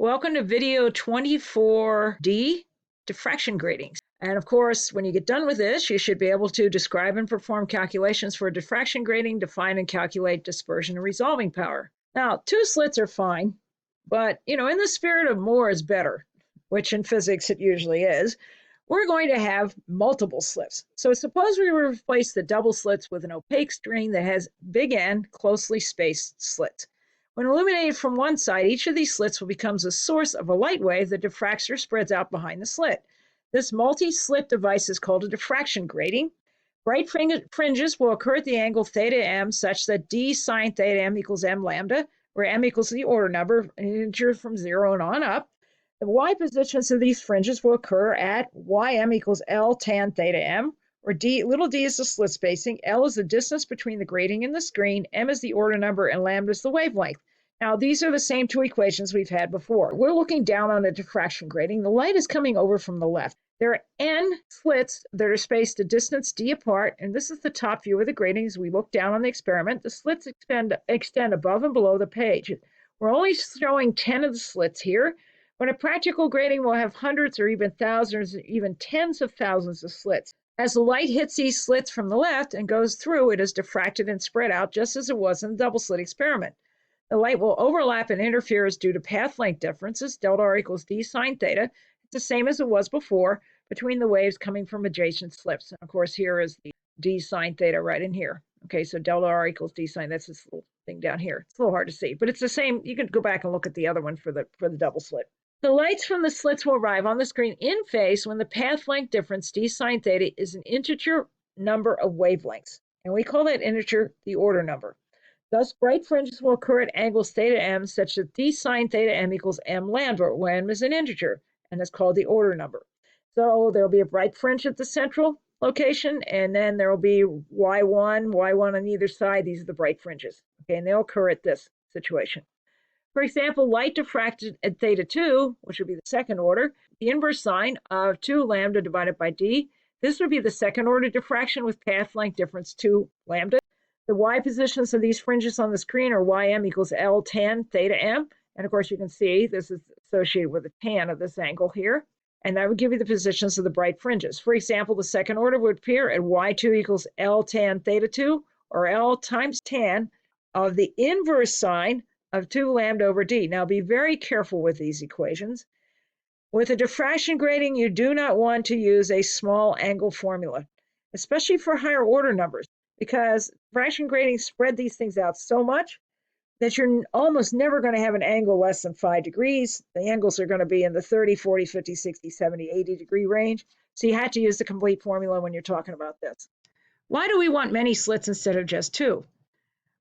Welcome to video 24D, diffraction gratings. And of course, when you get done with this, you should be able to describe and perform calculations for a diffraction grating, define and calculate dispersion and resolving power. Now, two slits are fine, but in the spirit of more is better, which in physics it usually is, we're going to have multiple slits. So suppose we replace the double slits with an opaque string that has big N closely spaced slits. When illuminated from one side, each of these slits will become a source of a light wave that diffracts or spreads out behind the slit. This multi-slit device is called a diffraction grating. Bright fringes will occur at the angle theta m such that d sine theta m equals m lambda, where m equals the order number, an integer from 0 and on up. The y positions of these fringes will occur at ym equals L tan theta m, where little d is the slit spacing, L is the distance between the grating and the screen, m is the order number, and lambda is the wavelength. Now, these are the same two equations we've had before. We're looking down on a diffraction grating. The light is coming over from the left. There are n slits that are spaced a distance d apart, and this is the top view of the grating as we look down on the experiment. The slits extend above and below the page. We're only showing 10 of the slits here, but a practical grating will have hundreds or even thousands, even tens of thousands of slits. As the light hits these slits from the left and goes through, it is diffracted and spread out just as it was in the double slit experiment. The light will overlap and interfere as due to path length differences, delta r equals d sine theta. It's the same as it was before between the waves coming from adjacent slits. And of course, here is the d sine theta right in here. Okay, so delta r equals d sine, that's this little thing down here. It's a little hard to see, but it's the same. You can go back and look at the other one for the double slit. The lights from the slits will arrive on the screen in phase when the path length difference, d sine theta, is an integer number of wavelengths. And we call that integer the order number. Thus, bright fringes will occur at angles theta m such that d sine theta m equals m lambda, where m is an integer, and it's called the order number. So there will be a bright fringe at the central location, and then there will be y1 on either side. These are the bright fringes, okay, and they'll occur at this situation. For example, light diffracted at theta 2, which would be the second order, the inverse sine of 2 lambda divided by d. This would be the second order diffraction with path length difference 2 lambda. The y positions of these fringes on the screen are ym equals L tan theta m. And of course, you can see this is associated with the tan of this angle here. And that would give you the positions of the bright fringes. For example, the second order would appear at y2 equals L tan theta 2, or L times tan of the inverse sine of 2 lambda over d. Now, be very careful with these equations. With a diffraction grating, you do not want to use a small angle formula, especially for higher order numbers, because diffraction gratings spread these things out so much that you're almost never going to have an angle less than 5 degrees. The angles are going to be in the 30, 40, 50, 60, 70, 80 degree range. So you have to use the complete formula when you're talking about this. Why do we want many slits instead of just 2?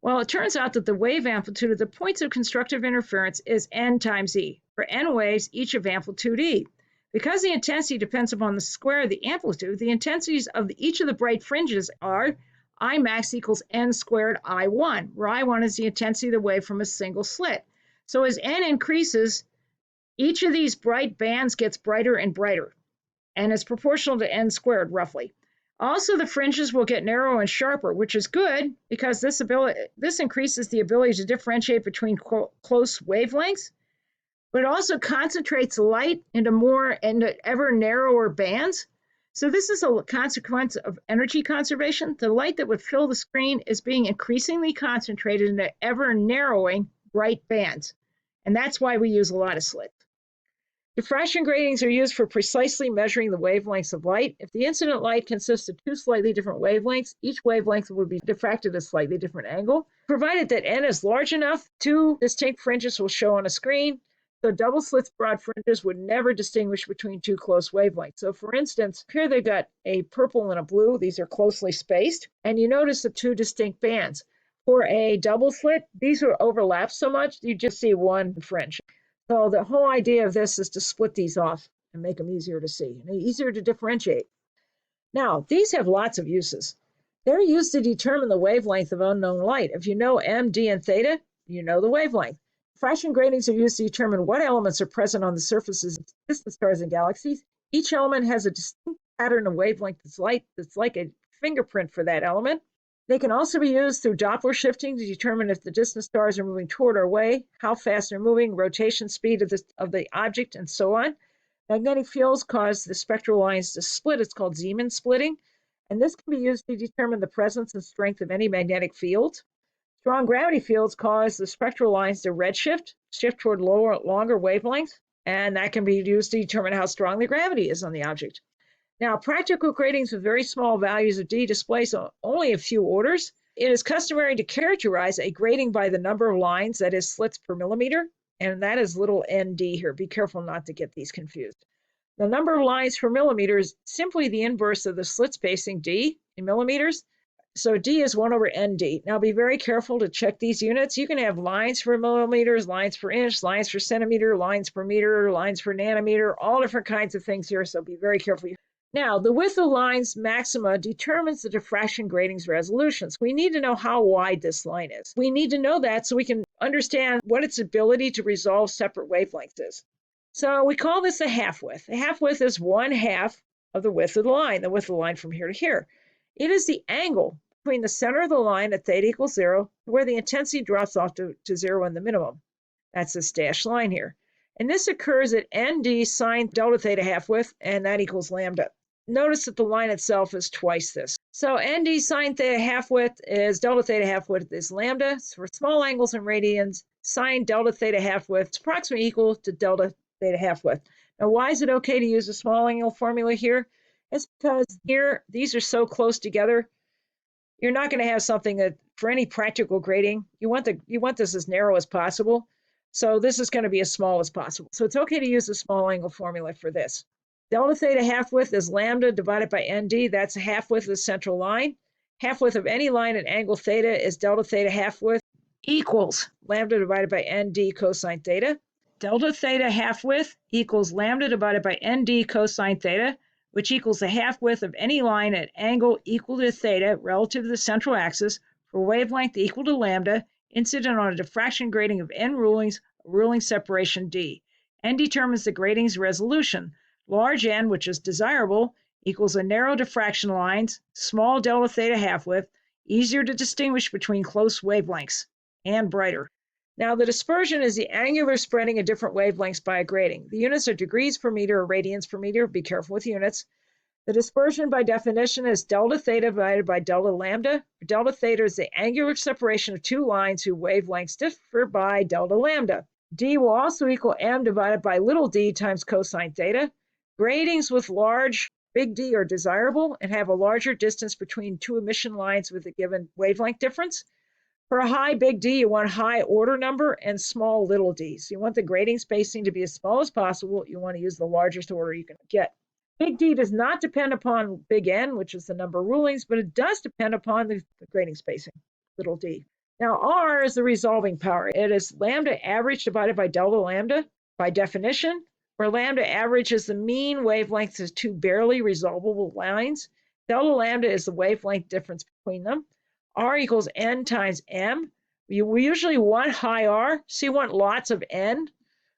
Well, it turns out that the wave amplitude of the points of constructive interference is n times e. For n waves, each of amplitude e. Because the intensity depends upon the square of the amplitude, the intensities of each of the bright fringes are I max equals n squared I1, where I1 is the intensity of the wave from a single slit. So as n increases, each of these bright bands gets brighter and brighter, and it's proportional to n squared, roughly. Also, the fringes will get narrower and sharper, which is good because this increases the ability to differentiate between close wavelengths, but it also concentrates light into ever narrower bands. So this is a consequence of energy conservation. The light that would fill the screen is being increasingly concentrated into ever narrowing bright bands. And that's why we use a lot of slits. Diffraction gratings are used for precisely measuring the wavelengths of light. If the incident light consists of 2 slightly different wavelengths, each wavelength will be diffracted at a slightly different angle. Provided that n is large enough, 2 distinct fringes will show on a screen. So double slits broad fringes would never distinguish between 2 close wavelengths. So for instance, here they've got a purple and a blue. These are closely spaced. And you notice the 2 distinct bands. For a double slit, these will overlap so much, you just see one fringe. So the whole idea of this is to split these off and make them easier to see and easier to differentiate. Now, these have lots of uses. They're used to determine the wavelength of unknown light. If you know m, d, and theta, you know the wavelength. Diffraction gratings are used to determine what elements are present on the surfaces of distant stars and galaxies. Each element has a distinct pattern of wavelength that's like a fingerprint for that element. They can also be used through Doppler shifting to determine if the distant stars are moving toward or away, how fast they're moving, rotation speed of the object, and so on. Magnetic fields cause the spectral lines to split. It's called Zeeman splitting. And this can be used to determine the presence and strength of any magnetic field. Strong gravity fields cause the spectral lines to redshift, shift toward longer wavelengths, and that can be used to determine how strong the gravity is on the object. Now, practical gratings with very small values of D displays only a few orders. It is customary to characterize a grating by the number of lines, that is slits per millimeter, and that is little nd here. Be careful not to get these confused. The number of lines per millimeter is simply the inverse of the slit spacing D in millimeters. So D is 1 over ND. Now be very careful to check these units. You can have lines per millimeters, lines per inch, lines per centimeter, lines per meter, lines per nanometer, all different kinds of things here, so be very careful. Now, the width of lines maxima determines the diffraction grating's resolutions. We need to know how wide this line is. We need to know that so we can understand what its ability to resolve separate wavelengths is. So we call this a half width. A half width is 1/2 of the width of the width of the line from here to here. It is the angle between the center of the line at theta equals 0, where the intensity drops off to 0 in the minimum. That's this dashed line here. And this occurs at ND sine delta theta half width, and that equals lambda. Notice that the line itself is twice this. So ND sine theta half width is delta theta half width is lambda. So for small angles and radians, sine delta theta half width is approximately equal to delta theta half width. Now, why is it okay to use a small angle formula here? It's because here, these are so close together. You're not going to have something that, for any practical grating, you want this as narrow as possible. So this is going to be as small as possible. So it's okay to use a small angle formula for this. Delta theta half width is lambda divided by ND. That's a half width of the central line. Half width of any line at angle theta is delta theta half width equals lambda divided by ND cosine theta. Delta theta half width equals lambda divided by ND cosine theta, which equals the half width of any line at angle equal to theta relative to the central axis for wavelength equal to lambda incident on a diffraction grating of n rulings, ruling separation d. N determines the grating's resolution. Large n, which is desirable, equals a narrow diffraction lines, small delta theta half width, easier to distinguish between close wavelengths, and brighter. Now, the dispersion is the angular spreading of different wavelengths by a grating. The units are degrees per meter or radians per meter. Be careful with units. The dispersion by definition is delta theta divided by delta lambda. Delta theta is the angular separation of two lines whose wavelengths differ by delta lambda. D will also equal m divided by little d times cosine theta. Gratings with large big D are desirable and have a larger distance between two emission lines with a given wavelength difference. For a high big D, you want high order number and small little d. So you want the grating spacing to be as small as possible. You want to use the largest order you can get. Big D does not depend upon big N, which is the number of rulings, but it does depend upon the grating spacing, little d. Now, R is the resolving power. It is lambda average divided by delta lambda. By definition, where lambda average is the mean wavelength of two barely resolvable lines, delta lambda is the wavelength difference between them. R equals N times M. We usually want high R, so you want lots of N,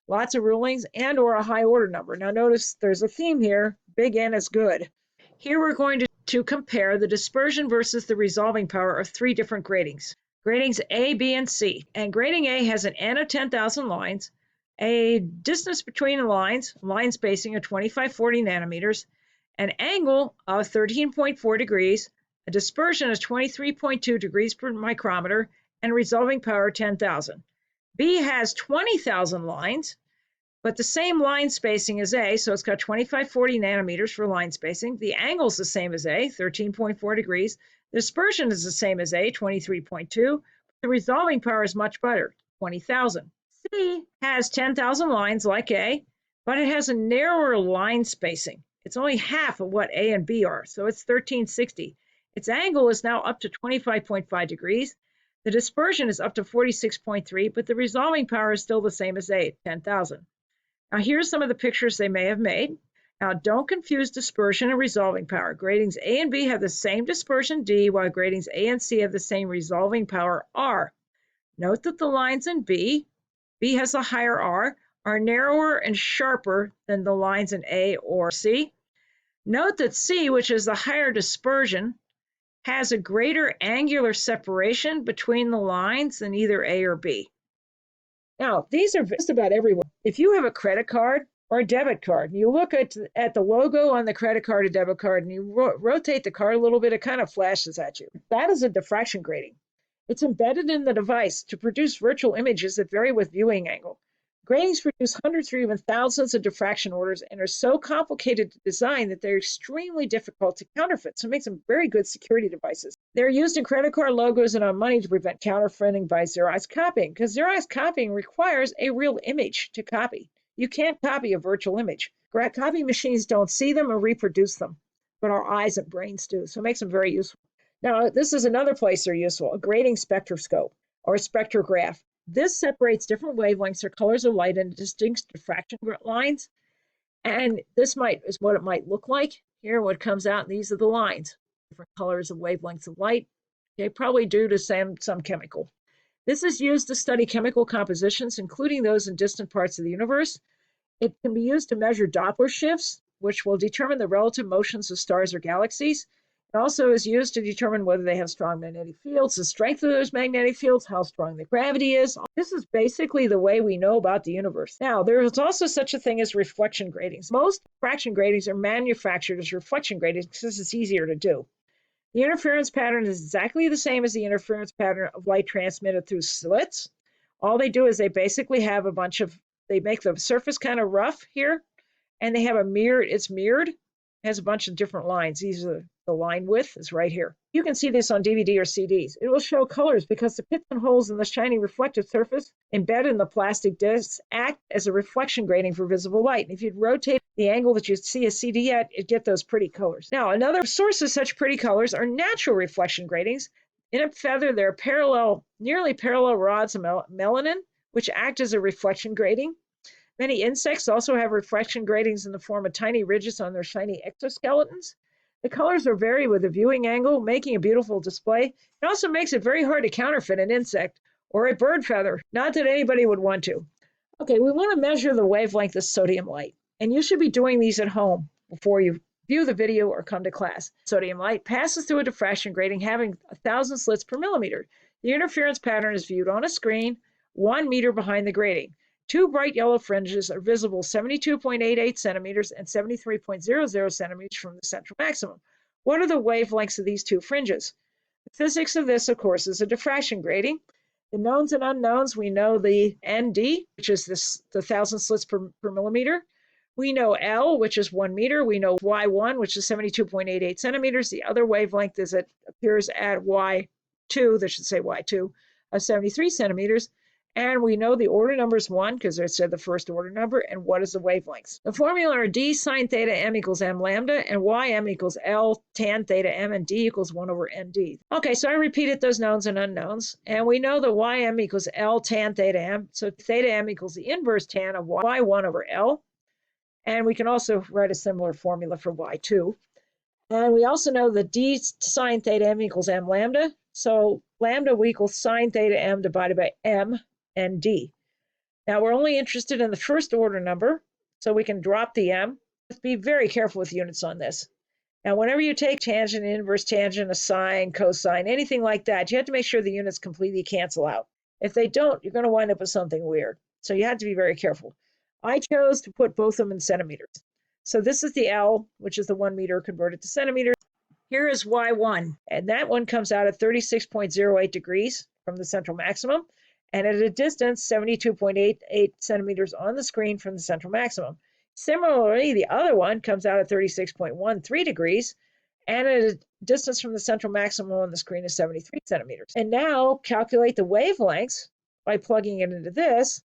lots of rulings, and or a high order number. Now notice there's a theme here. Big N is good. Here we're going to compare the dispersion versus the resolving power of three different gratings. Gratings A, B, and C. And grating A has an N of 10,000 lines, a distance between the lines, line spacing of 2540 nanometers, an angle of 13.4 degrees, a dispersion of 23.2 degrees per micrometer, and a resolving power of 10,000. B has 20,000 lines, but the same line spacing as A, so it's got 2540 nanometers for line spacing. The angle is the same as A, 13.4 degrees. The dispersion is the same as A, 23.2. The resolving power is much better, 20,000. C has 10,000 lines like A, but it has a narrower line spacing. It's only half of what A and B are, so it's 1360. Its angle is now up to 25.5 degrees. The dispersion is up to 46.3, but the resolving power is still the same as A, 10,000. Now here's some of the pictures they may have made. Now don't confuse dispersion and resolving power. Gratings A and B have the same dispersion D, while gratings A and C have the same resolving power R. Note that the lines in B has a higher R, are narrower and sharper than the lines in A or C. Note that C, which is the higher dispersion, has a greater angular separation between the lines than either A or B. Now, these are just about everywhere. If you have a credit card or a debit card, and you look at the logo on the credit card or debit card, and you rotate the card a little bit, it kind of flashes at you. That is a diffraction grating. It's embedded in the device to produce virtual images that vary with viewing angle. Gratings produce hundreds or even thousands of diffraction orders and are so complicated to design that they're extremely difficult to counterfeit, so it makes them very good security devices. They're used in credit card logos and on money to prevent counterfeiting by Xerox copying, because Xerox copying requires a real image to copy. You can't copy a virtual image. Copy machines don't see them or reproduce them, but our eyes and brains do, so it makes them very useful. Now, this is another place they're useful, a grating spectroscope or a spectrograph. This separates different wavelengths or colors of light into distinct diffraction lines. And this is what it might look like. Here, what comes out, these are the lines, different colors of wavelengths of light, okay, probably due to some chemical. This is used to study chemical compositions, including those in distant parts of the universe. It can be used to measure Doppler shifts, which will determine the relative motions of stars or galaxies. It also is used to determine whether they have strong magnetic fields, the strength of those magnetic fields, how strong the gravity is. This is basically the way we know about the universe. Now, there is also such a thing as reflection gratings. Most diffraction gratings are manufactured as reflection gratings because it's easier to do. The interference pattern is exactly the same as the interference pattern of light transmitted through slits. All they do is they basically have they make the surface kind of rough here, and they have it's mirrored. It has a bunch of different lines. These are the line width is right here. You can see this on DVD or CDs. It will show colors because the pits and holes in the shiny reflective surface embedded in the plastic discs act as a reflection grating for visible light. And if you rotate the angle that you see a CD at, it get those pretty colors. Now, another source of such pretty colors are natural reflection gratings. In a feather, there are nearly parallel rods of melanin, which act as a reflection grating. Many insects also have reflection gratings in the form of tiny ridges on their shiny exoskeletons. The colors are vary with the viewing angle, making a beautiful display. It also makes it very hard to counterfeit an insect or a bird feather. Not that anybody would want to. Okay, we want to measure the wavelength of sodium light, and you should be doing these at home before you view the video or come to class. Sodium light passes through a diffraction grating having 1,000 slits per millimeter. The interference pattern is viewed on a screen 1 meter behind the grating. Two bright yellow fringes are visible 72.88 centimeters and 73.00 centimeters from the central maximum. What are the wavelengths of these two fringes? The physics of this, of course, is a diffraction grating. The knowns and unknowns, we know the ND, which is the 1,000 slits per millimeter. We know L, which is 1 meter. We know Y1, which is 72.88 centimeters. The other wavelength is it appears at Y2, that should say Y2, of 73 centimeters. And we know the order number is 1 because it said the first order number. And what is the wavelengths? The formula are D sine theta m equals m lambda and ym equals L tan theta m and D equals 1 over nd. Okay, so I repeated those knowns and unknowns. And we know that ym equals L tan theta m. So theta m equals the inverse tan of y1 over L. And we can also write a similar formula for y2. And we also know that D sine theta m equals m lambda. So lambda equals sine theta m divided by m and D. Now we're only interested in the first order number, so we can drop the m. Let's be very careful with units on this. Now whenever you take tangent, inverse tangent, a sine, cosine, anything like that, you have to make sure the units completely cancel out. If they don't, you're going to wind up with something weird. So you have to be very careful. I chose to put both of them in centimeters. So this is the L, which is the 1 meter converted to centimeters. Here is Y1, and that one comes out at 36.08 degrees from the central maximum, and at a distance 72.88 centimeters on the screen from the central maximum. Similarly, the other one comes out at 36.13 degrees, and at a distance from the central maximum on the screen is 73 centimeters. And now calculate the wavelengths by plugging it into this.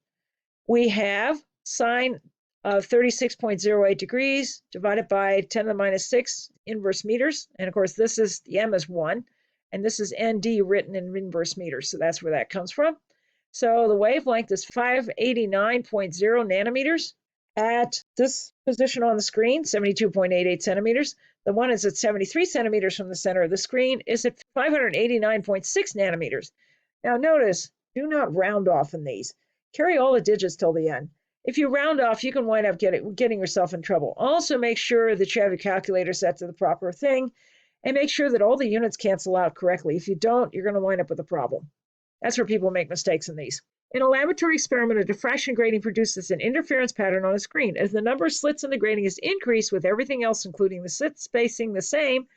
We have sine of 36.08 degrees divided by 10 to the minus 6 inverse meters. And of course, this is the m is 1, and this is ND written in inverse meters. So that's where that comes from. So the wavelength is 589.0 nanometers at this position on the screen, 72.88 centimeters. The one is at 73 centimeters from the center of the screen is at 589.6 nanometers. Now notice, do not round off in these. Carry all the digits till the end. If you round off, you can wind up getting yourself in trouble. Also make sure that you have your calculator set to the proper thing and make sure that all the units cancel out correctly. If you don't, you're going to wind up with a problem. That's where people make mistakes in these. In a laboratory experiment, a diffraction grating produces an interference pattern on a screen. As the number of slits in the grating is increased with everything else, including the slit spacing, the same,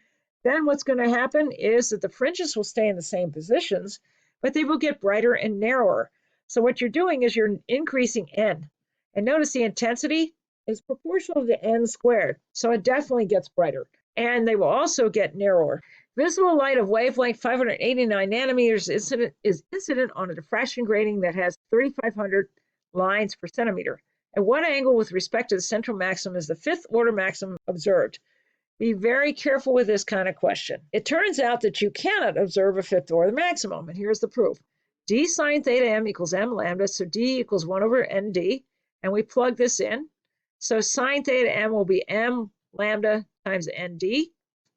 then what's going to happen is that the fringes will stay in the same positions, but they will get brighter and narrower. So what you're doing is you're increasing n. And notice the intensity is proportional to n squared. So it definitely gets brighter. And they will also get narrower. Visible light of wavelength 589 nanometers is incident on a diffraction grating that has 3,500 lines per centimeter. At what angle with respect to the central maximum is the fifth order maximum observed? Be very careful with this kind of question. It turns out that you cannot observe a fifth order maximum, and here's the proof. D sine theta m equals m lambda, so D equals 1 over nd, and we plug this in. So sine theta m will be m lambda times nd.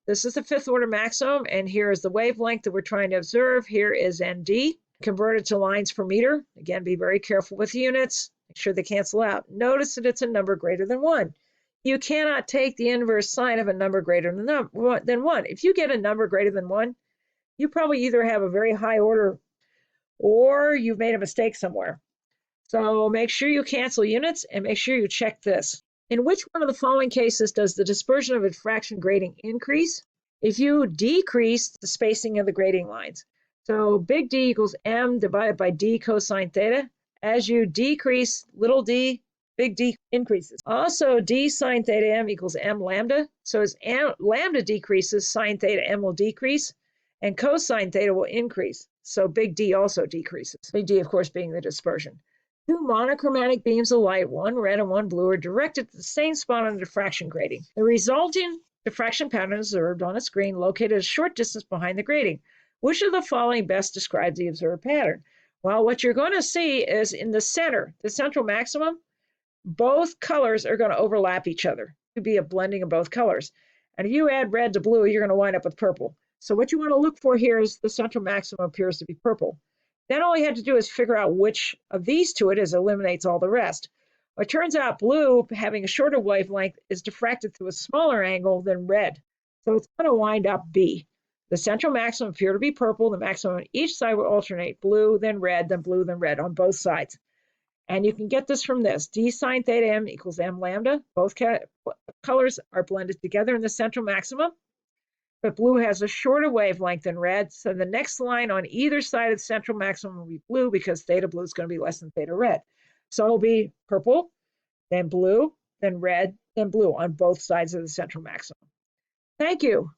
This is the fifth order maximum, and here is the wavelength that we're trying to observe. Here is nd, converted to lines per meter. Again, be very careful with the units. Make sure they cancel out. Notice that it's a number greater than 1. You cannot take the inverse sine of a number greater than 1. If you get a number greater than 1, you probably either have a very high order or you've made a mistake somewhere. So make sure you cancel units and make sure you check this. In which one of the following cases does the dispersion of a diffraction grating increase? If you decrease the spacing of the grating lines. So big D equals m divided by d cosine theta. As you decrease little d, big D increases. Also, d sine theta m equals m lambda. So as lambda decreases, sine theta m will decrease, and cosine theta will increase. So big D also decreases. Big D, of course, being the dispersion. Two monochromatic beams of light, one red and one blue, are directed to the same spot on the diffraction grating. The resulting diffraction pattern is observed on a screen located a short distance behind the grating. Which of the following best describes the observed pattern? Well, what you're going to see is in the center, the central maximum, both colors are going to overlap each other. It could be a blending of both colors. And if you add red to blue, you're going to wind up with purple. So what you want to look for here is the central maximum appears to be purple. Then all you have to do is figure out which of these two it is, eliminates all the rest. Well, it turns out blue, having a shorter wavelength, is diffracted to a smaller angle than red. So it's going to wind up B. The central maximum appear to be purple. The maximum on each side will alternate blue, then red, then blue, then red on both sides. And you can get this from this. D sine theta m equals m lambda. Both colors are blended together in the central maximum. But blue has a shorter wavelength than red, so the next line on either side of the central maximum will be blue because theta blue is going to be less than theta red. So it'll be purple, then blue, then red, then blue on both sides of the central maximum. Thank you.